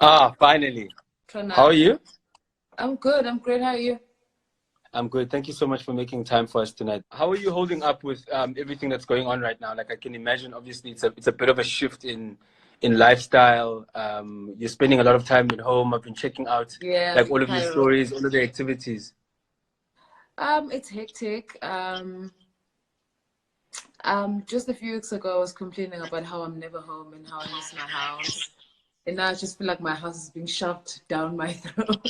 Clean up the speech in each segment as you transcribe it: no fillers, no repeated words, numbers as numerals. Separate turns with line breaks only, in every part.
Ah, finally. How are
Tryna.
you?
I'm good. I'm great. How are you?
I'm good. Thank you so much for making time for us tonight. How are you holding up with everything that's going on right now? Like I can imagine, obviously, it's a bit of a shift in lifestyle. You're spending a lot of time at home. I've been checking out
Yeah,
like
I'm in
all of your
Cairo.
stories, all of the activities.
It's hectic. Just a few weeks ago, I was complaining about how I'm never home and how I miss my house. And now I just feel like my house is being shoved down my throat.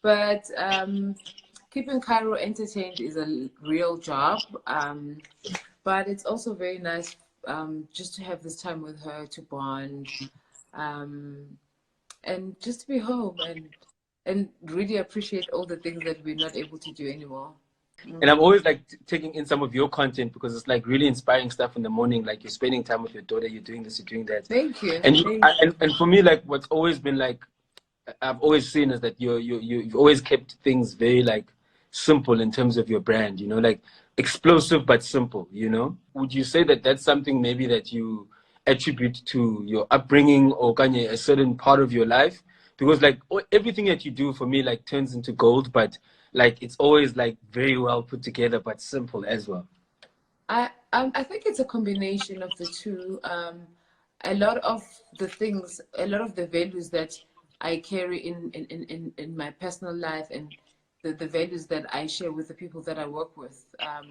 But keeping Cairo entertained is a real job. But it's also very nice just to have this time with her to bond. Um, and just to be home and really appreciate all the things that we're not able to do anymore.
And I'm always like taking in some of your content because it's like really inspiring stuff in the morning. Like you're spending time with your daughter, you're doing this, you're doing that.
Thank you.
And
Thank you.
and for me, like what's always been like I've always seen is that you've always kept things very like simple in terms of your brand, you know, like explosive but simple, you know. Would you say that that's something maybe that you attribute to your upbringing or kanye, a certain part of your life? Because like everything that you do for me like turns into gold, but like it's always like very well put together but simple as well.
I think it's a combination of the two. A lot of the things, a lot of the values that I carry in my personal life and the values that I share with the people that I work with are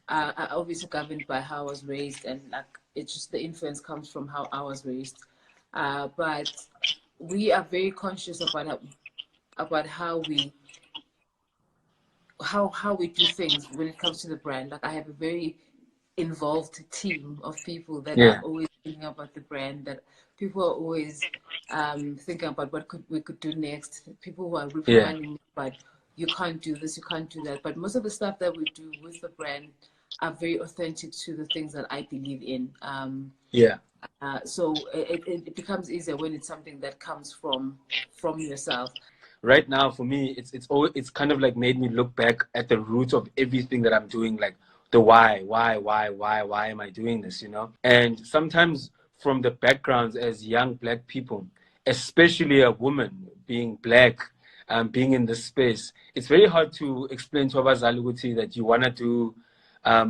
obviously governed by how I was raised, and like it's just the influence comes from how I was raised. But we are very conscious about how we do things when it comes to the brand. Like I have a very involved team of people that are
Yeah.
always thinking about the brand, that people are always thinking about what we could do next. People who are
Yeah.
reprimanding me, but you can't do this, you can't do that. But most of the stuff that we do with the brand are very authentic to the things that I believe in.
Yeah.
So it becomes easier when it's something that comes from yourself.
Right now for me it's kind of like made me look back at the root of everything that I'm doing, like the why am I doing this, you know? And sometimes from the backgrounds as young black people, especially a woman being black, being in this space, it's very hard to explain to abazali ukuthi that you want to do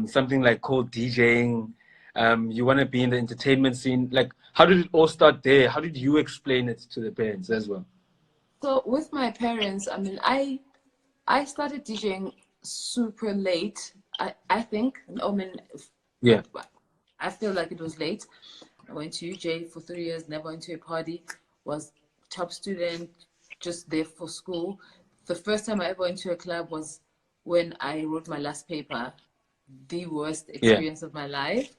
something like called DJing. You want to be in the entertainment scene. Like, how did it all start there? How did you explain it to the parents as well?
So with my parents, I mean, I started DJing super late. I think. I mean,
Yeah.
I feel like it was late. I went to UJ for 3 years, never went to a party, was top student, just there for school. The first time I ever went to a club was when I wrote my last paper, the worst
Yeah.
experience of my life.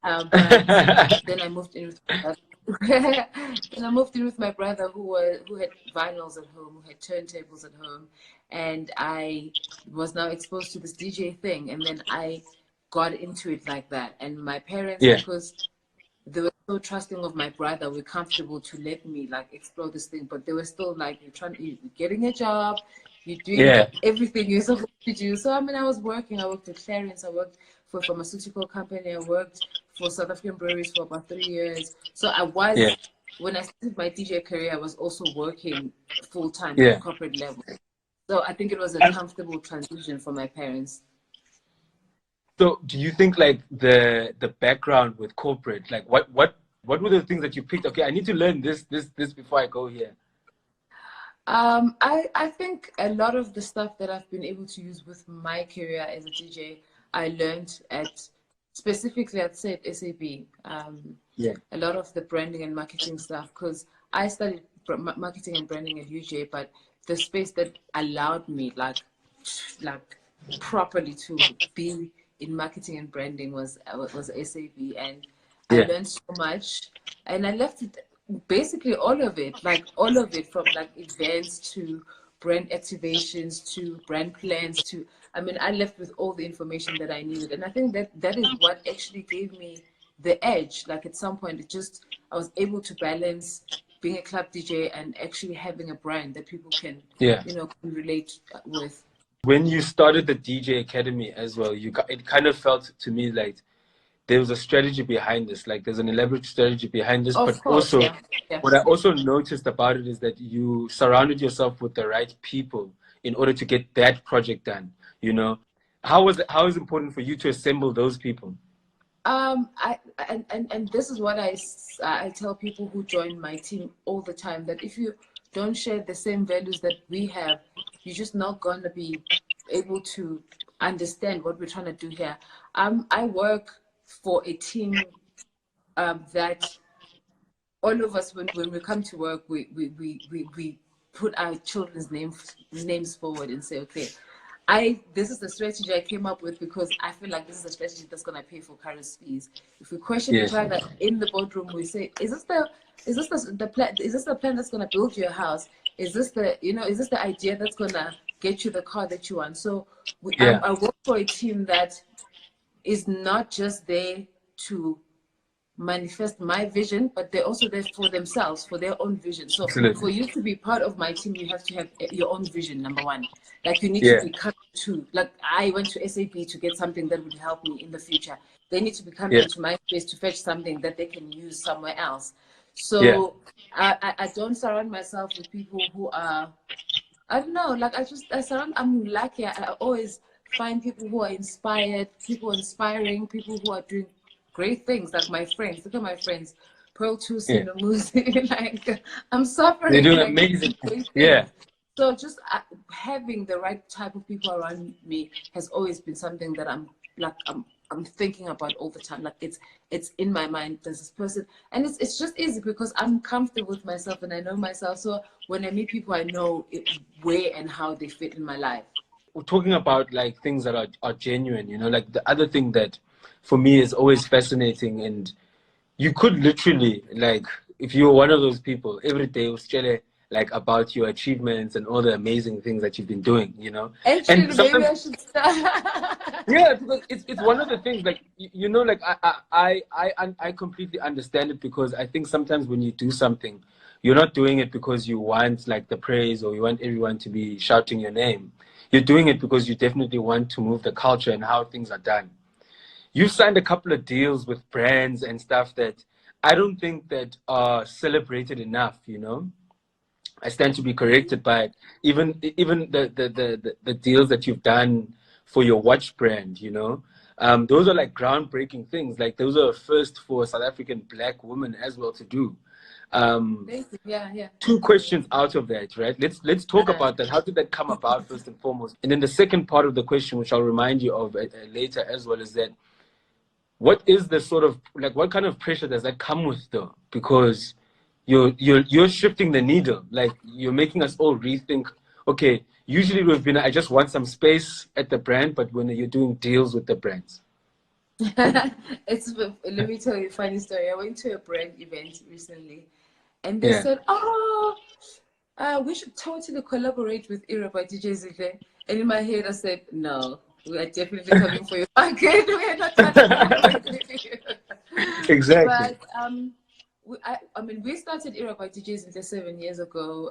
But then I moved in with then I moved in with my brother who had vinyls at home, who had turntables at home, and I was now exposed to this DJ thing, and then I got into it like that. And my parents,
Yeah.
because they were so trusting of my brother, were comfortable to let me like explore this thing, but they were still like, you're getting a job, you're doing
Yeah.
everything you're supposed to do. So I mean, I worked at Clarence, I worked for a pharmaceutical company, I worked for South African breweries for about 3 years. So
Yeah.
when I started my DJ career, I was also working full time at the
Yeah.
corporate level. So I think it was a
And
comfortable transition for my parents.
so do you think like the background with corporate, like what were the things that you picked? Okay, I need to learn this before I go here.
I think a lot of the stuff that I've been able to use with my career as a DJ, I learned at specifically I'd say at SAB.
Yeah.
A lot of the branding and marketing stuff, because I studied marketing and branding at UJ, but the space that allowed me like properly to be in marketing and branding was SAB, and I
Yeah.
learned so much, and I left it basically all of it from like events to brand activations to brand plans to, I mean, I left with all the information that I needed, and I think that is what actually gave me the edge. Like at some point, I was able to balance being a club DJ and actually having a brand that people can,
Yeah.
can relate with.
When you started the DJ Academy as well, it kind of felt to me like there was a strategy behind this. Like there's an elaborate strategy behind this, but
Of course,
also
yeah.
what I also noticed about it is that you surrounded yourself with the right people in order to get that project done. You know, how is it important for you to assemble those people?
And this is what I tell people who join my team all the time, that if you don't share the same values that we have, you're just not gonna be able to understand what we're trying to do here. I work for a team that all of us, when we come to work, we put our children's names forward and say, okay, this is the strategy I came up with because I feel like this is a strategy that's gonna pay for Kara's fees. If we question each other in the boardroom, we say, is this the plan? Is this the plan that's gonna build your house? Is this the idea that's gonna get you the car that you want? So I work for a team that is not just there to manifest my vision, but they're also there for themselves, for their own vision. So for you to be part of my team, you have to have your own vision, number one. Like you need to be coming to, like I went to SAP to get something that would help me in the future. They need to be coming to my space to fetch something that they can use somewhere else. So I don't surround myself with people who are, I don't know, like I'm lucky. I always find people who are inspired, people inspiring, people who are doing great things, like my friends. Look at my friends, Pearl Tusi and Muzi. Like I'm suffering.
They're doing
like,
amazing. Yeah.
So just having the right type of people around me has always been something that I'm thinking about all the time. Like it's in my mind. There's this person, and it's just easy because I'm comfortable with myself and I know myself. So when I meet people, I know where and how they fit in my life.
We're talking about like things that are genuine, you know, like the other thing that for me is always fascinating, and you could literally, like, if you were one of those people, every day was chile like about your achievements and all the amazing things that you've been doing, you know.
Actually,
And
maybe I
sometimes,
should start.
yeah, because it's one of the things, like you know, like I completely understand it, because I think sometimes when you do something, you're not doing it because you want like the praise or you want everyone to be shouting your name. You're doing it because you definitely want to move the culture and how things are done. You've signed a couple of deals with brands and stuff that I don't think that are celebrated enough, you know. I stand to be corrected by it. Even the deals that you've done for your watch brand, you know, those are like groundbreaking things. Like those are a first for a South African black woman as well to do.
Yeah.
Two questions out of that, right? Let's talk about that. How did that come about first and foremost? And then the second part of the question, which I'll remind you of later as well, is that what is the sort of, like, what kind of pressure does that come with though? Because you're shifting the needle. Like you're making us all rethink. Okay, usually we've been, I just want some space at the brand, but when you're doing deals with the brands.
Let me tell you a funny story. I went to a brand event recently and they said, oh, we should totally collaborate with Era by DJ Zinhle. And in my head I said, no, we are definitely coming for you. Okay, we are not trying to collaborate with you.
Exactly.
But I mean, we started Era by DJ Zinhle 7 years ago.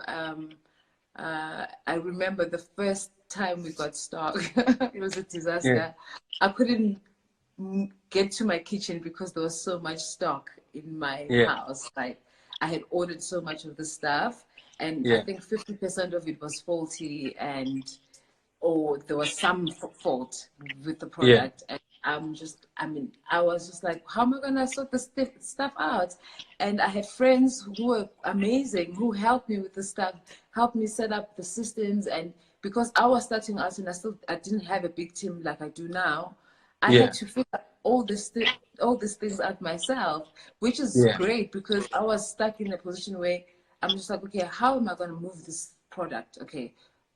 I remember the first time we got stock. It was a disaster. I couldn't get to my kitchen because there was so much stock in my house. Like I had ordered so much of the stuff, and I think 50% of it was faulty, or there was some fault with the product. And I was just like, how am I gonna sort this stuff out? And I had friends who were amazing, who helped me with the stuff, helped me set up the systems. And because I was starting out and I didn't have a big team like I do now, I had to figure out all these things out myself, which is great because I was stuck in a position where I'm just like, okay, how am I going to move this product? Okay,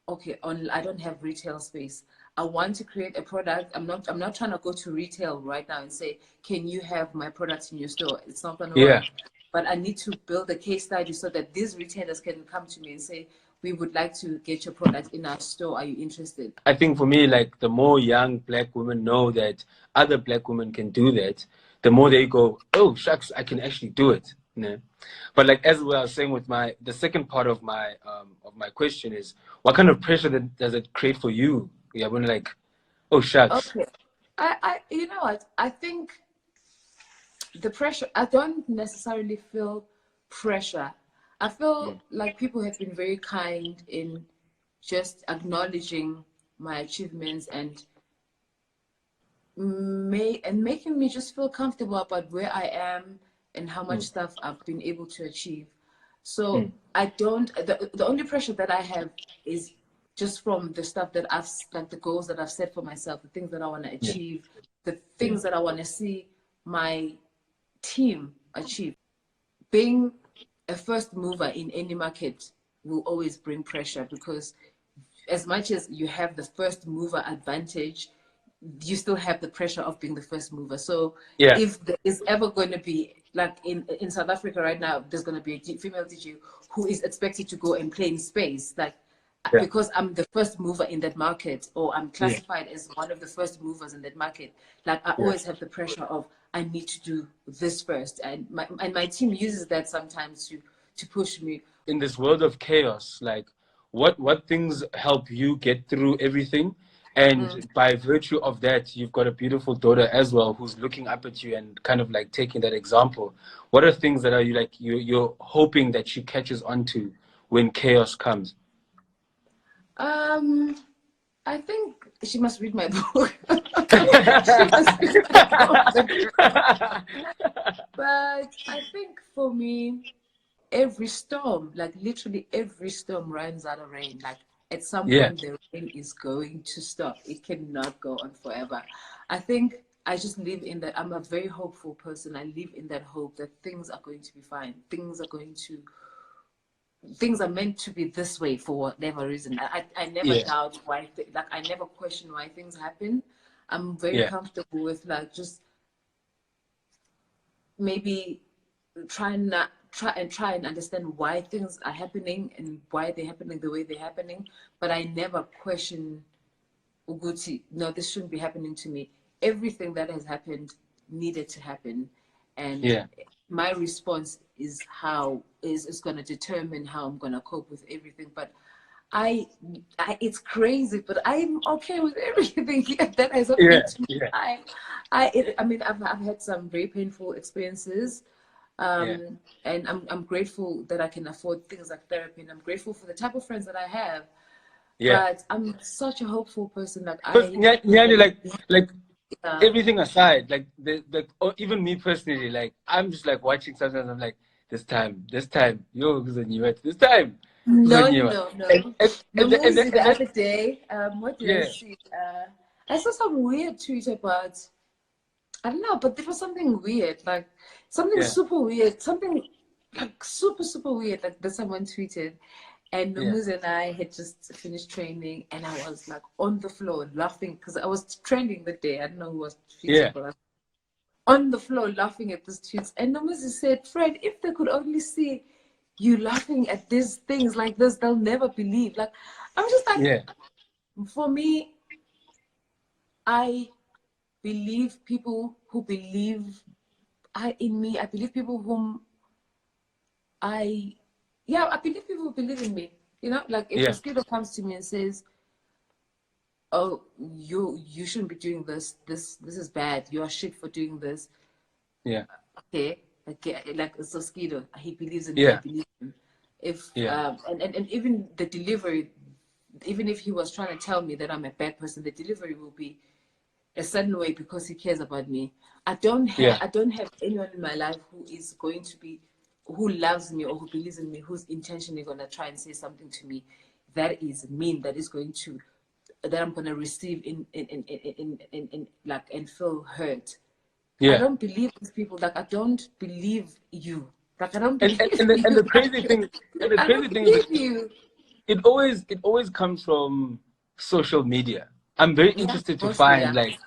I don't have retail space. I want to create a product. I'm not trying to go to retail right now and say, can you have my products in your store? It's not going to work. But I need to build a case study so that these retailers can come to me and say, we would like to get your product in our store. Are you interested?
I think for me, like the more young black women know that other black women can do that, the more they go, oh shucks, I can actually do it. You know? But like as I was saying with the second part of my question is, what kind of pressure does it create for you? Yeah, when like, oh shucks.
Okay, you know what? I think the pressure, I don't necessarily feel pressure. I feel like people have been very kind in just acknowledging my achievements and making me just feel comfortable about where I am and how much stuff I've been able to achieve. So I don't, the only pressure that I have is just from the stuff that I've, like the goals that I've set for myself, the things that I want to achieve, the things that I want to see my team achieve. Being a first mover in any market will always bring pressure, because as much as you have the first mover advantage, you still have the pressure of being the first mover. So if there is ever going to be, like in South Africa right now, there's going to be a female DJ who is expected to go and play in space, like because I'm the first mover in that market, or I'm classified as one of the first movers in that market, like I always have the pressure of, I need to do this first, and my team uses that sometimes to push me.
In this world of chaos, like what things help you get through everything? And by virtue of that, you've got a beautiful daughter as well who's looking up at you and kind of like taking that example. What are things that are you like you're hoping that she catches on to when chaos comes?
I think she must read my book. She must read my book. But I think for me, every storm, like literally every storm runs out of rain. Like at some point, the rain is going to stop. It cannot go on forever. I think I just live in that. I'm a very hopeful person. I live in that hope that things are going to be fine. Things are meant to be this way for whatever reason. I never doubt why, like I never question why things happen. I'm very comfortable with like just maybe try and understand why things are happening and why they're happening the way they're happening. But I never question Uguti, no, this shouldn't be happening to me. Everything that has happened needed to happen. And my response is going to determine how I'm going to cope with everything. But it's crazy, but I'm okay with everything that has happened to me. I mean, I've had some very painful experiences, and I'm grateful that I can afford things like therapy, and I'm grateful for the type of friends that I have. But I'm such a hopeful person. Like
everything aside, like or even me personally, like I'm just like watching sometimes. I'm like, this time, yo, this time.
No.
And
The other day, what did I see? I saw some weird tweet about, I don't know, but there was something weird, like something super weird, something like super weird, like that someone tweeted. And Nomuzi and I had just finished training, and I was like on the floor laughing because I was training the day. I don't know who was tweeting, but I was on the floor laughing at this tweets. And Nomuzi said, "Fred, if they could only see you laughing at these things like this, they'll never believe." Like, I'm just like, for me, I believe people who believe in me. I believe people whom I believe people believe in me. You know, like if a Mosquito comes to me and says, "Oh, you shouldn't be doing this. This is bad. You are shit for doing this." Okay. Like it's a Mosquito. He believes in me. I believe in him. If and even the delivery, even if he was trying to tell me that I'm a bad person, the delivery will be a certain way because he cares about me. I don't have anyone in my life who loves me or who believes in me, who's intentionally going to try and say something to me that is mean, that I'm going to receive in like and feel hurt. I don't believe these people. Like I don't believe you. Like I don't believe you.
And the crazy thing is, it always comes from social media. I'm very interested to find like,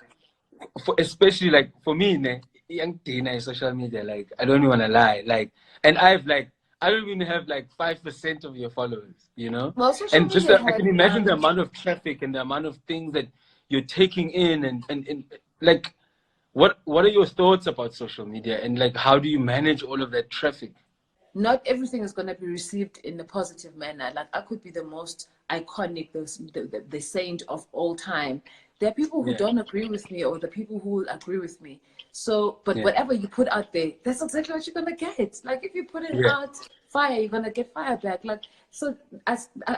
especially like for me, young teen social media. Like I don't even want to lie. Like, and I don't even have like 5% of your followers, you know.
Well,
And just I can imagine the amount of traffic and the amount of things that you're taking in, and like, what are your thoughts about social media, and like how do you manage all of that traffic?
Not everything is going to be received in a positive manner. Like I could be the most iconic, the saint of all time, There are people who
Yeah.
don't agree with me, or the people who will agree with me. So, but
Yeah.
whatever you put out there, that's exactly what you're gonna get. Like if you put it
Yeah.
out fire, you're gonna get fire back. Like so, I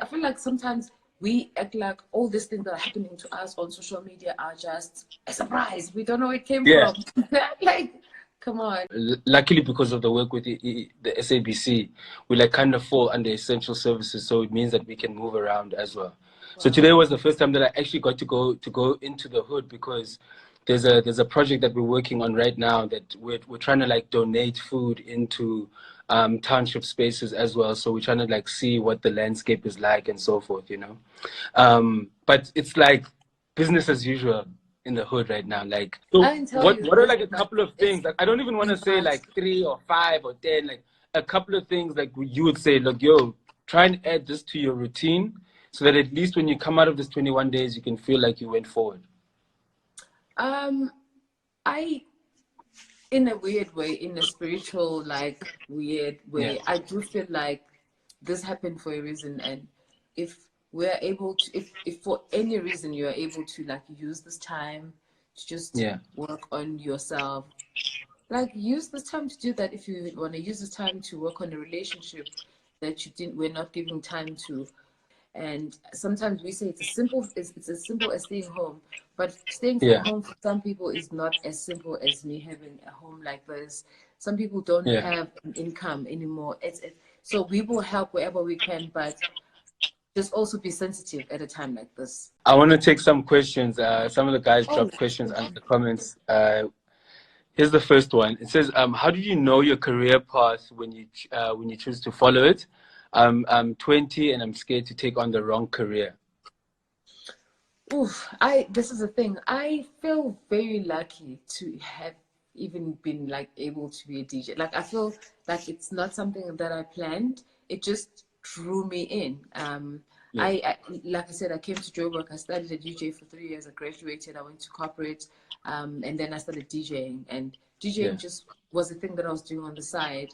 feel like sometimes we act like all these things that are happening to us on social media are just a surprise. We don't know where it came
Yeah.
from. Like, come on.
Luckily, because of the work with the SABC, we like kind of fall under essential services, so it means that we can move around as well. So
Wow.
today was the first time that I actually got to go into the hood, because there's a project that we're working on right now that we're trying to like donate food into township spaces as well. So we're trying to like see what the landscape is like and so forth, you know. But it's like business as usual in the hood right now. Like, so
I can tell
what
you
are
this,
like a
but
couple of
it's
things? Like, I don't even want to say
not.
like 3 or 5 or 10. Like a couple of things like you would say, look, yo, try and add this to your routine, so that at least when you come out of this 21 days, you can feel like you went forward.
I, in a weird way, in a spiritual, like weird
Yeah.
way, I do feel like this happened for a reason. And if we're able to, if for any reason you are able to like use this time to just
Yeah.
work on yourself, like use this time to do that. If you want to use this time to work on a relationship that you didn't, we're not giving time to. And sometimes we say it's as simple as staying home, but staying
Yeah.
home for some people is not as simple as me having a home like this. Some people don't
Yeah.
have an income anymore. So we will help wherever we can, but just also be sensitive at a time like this.
I want to take some questions. Some of the guys
Oh,
dropped questions under the comments. Here's the first one. It says, "How did you know your career path when you choose to follow it? I'm 20 and I'm scared to take on the wrong career."
oof, this is the thing. I feel very lucky to have even been like able to be a DJ. Like I feel like it's not something that I planned. It just drew me in.
Yeah.
I like I said, I came to Joburg. I studied at UJ for 3 years. I graduated. I went to corporate, and then I started DJing. And
Yeah.
DJing just was a thing that I was doing on the side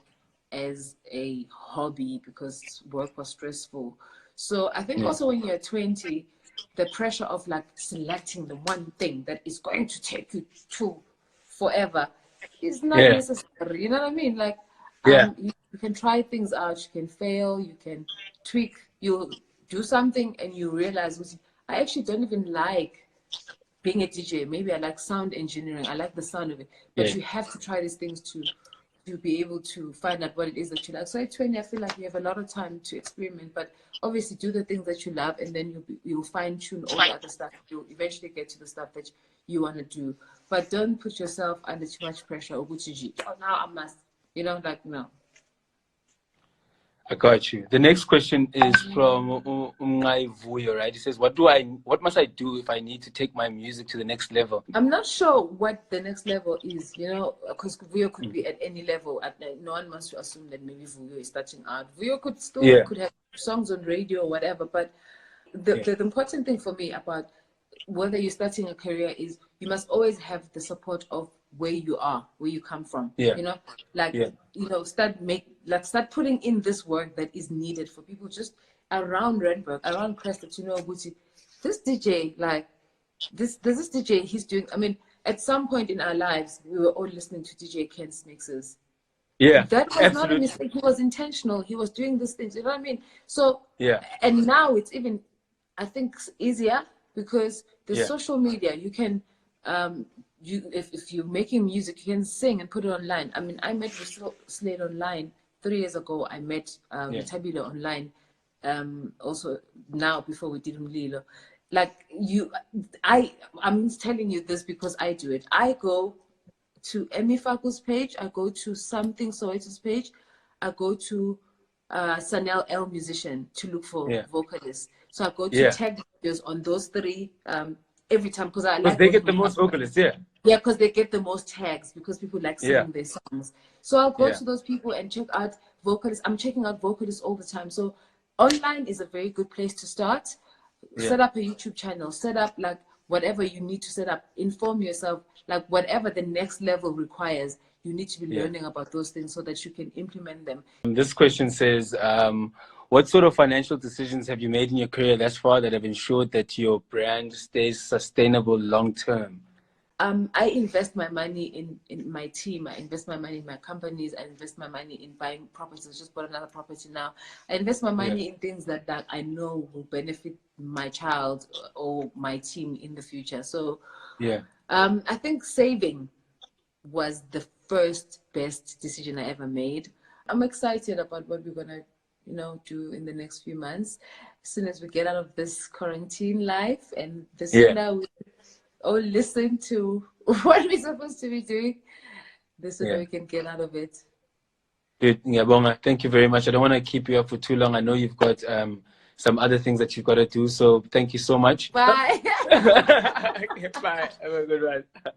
as a hobby because work was stressful. So I think
Yeah.
also when you're 20, the pressure of like selecting the one thing that is going to take you to forever is not
Yeah.
necessary. You know what I mean? Like,
Yeah.
you can try things out, you can fail, you can tweak, you'll do something and you realize, I actually don't even like being a DJ. Maybe I like sound engineering. I like the sound of it. But
Yeah.
you have to try these things to be able to find out what it is that you like. So at 20, I feel like you have a lot of time to experiment, but obviously do the things that you love, and then you'll fine tune all the other stuff. You'll eventually get to the stuff that you want to do. But don't put yourself under too much pressure. Or now I must, like no.
I got you. The next question is from Umngai Vuyo, right? He says, what must I do if I need to take my music to the next level?
I'm not sure what the next level is, because Vuyo could be at any level. No one wants to assume that maybe Vuyo is starting out. Vuyo could have songs on radio or whatever, but the important thing for me about whether you're starting a career is you must always have the support of where you are, where you come from. Start putting in this work that is needed for people just around Randburg, around Crest, Gucci. This DJ, like this DJ, he's doing. I mean, at some point in our lives, we were all listening to DJ Ken's mixes.
Yeah,
that was
absolutely.
not a mistake. He was intentional. He was doing these things. You know what I mean? So
yeah,
and now it's even, I think, easier because there's
Yeah.
social media. You can, if you're making music, you can sing and put it online. I mean, I met Slade online 3 years ago. I met Tabila online. Also now before we did Mlilo. Like I'm telling you this because I do it. I go to Emi Faku's page, I go to Something Sowetan's page, I go to Sanel L Musician to look for vocalists. So I go to tag videos on those three every time because I like
they get the most vocalists,
Yeah, because they get the most tags because people like singing their songs. So I'll go to those people and check out vocalists. I'm checking out vocalists all the time. So online is a very good place to start. Set up a YouTube channel, set up like whatever you need to set up, inform yourself, like whatever the next level requires, you need to be learning about those things so that you can implement them.
This question says, what sort of financial decisions have you made in your career thus far that have ensured that your brand stays sustainable long term?
I invest my money in my team. I invest my money in my companies. I invest my money in buying properties. I just bought another property now. I invest my money in things that I know will benefit my child or my team in the future. So I think saving was the first best decision I ever made. I'm excited about what we're gonna, do in the next few months. As soon as we get out of this quarantine life, and the sooner we all listen to what we're supposed to be doing, the sooner we can get out of it.
Good. Ngiyabonga. Thank you very much. I don't want to keep you up for too long. I know you've got some other things that you've got to do. So thank you so much.
Bye.
Okay, bye. Have a good one.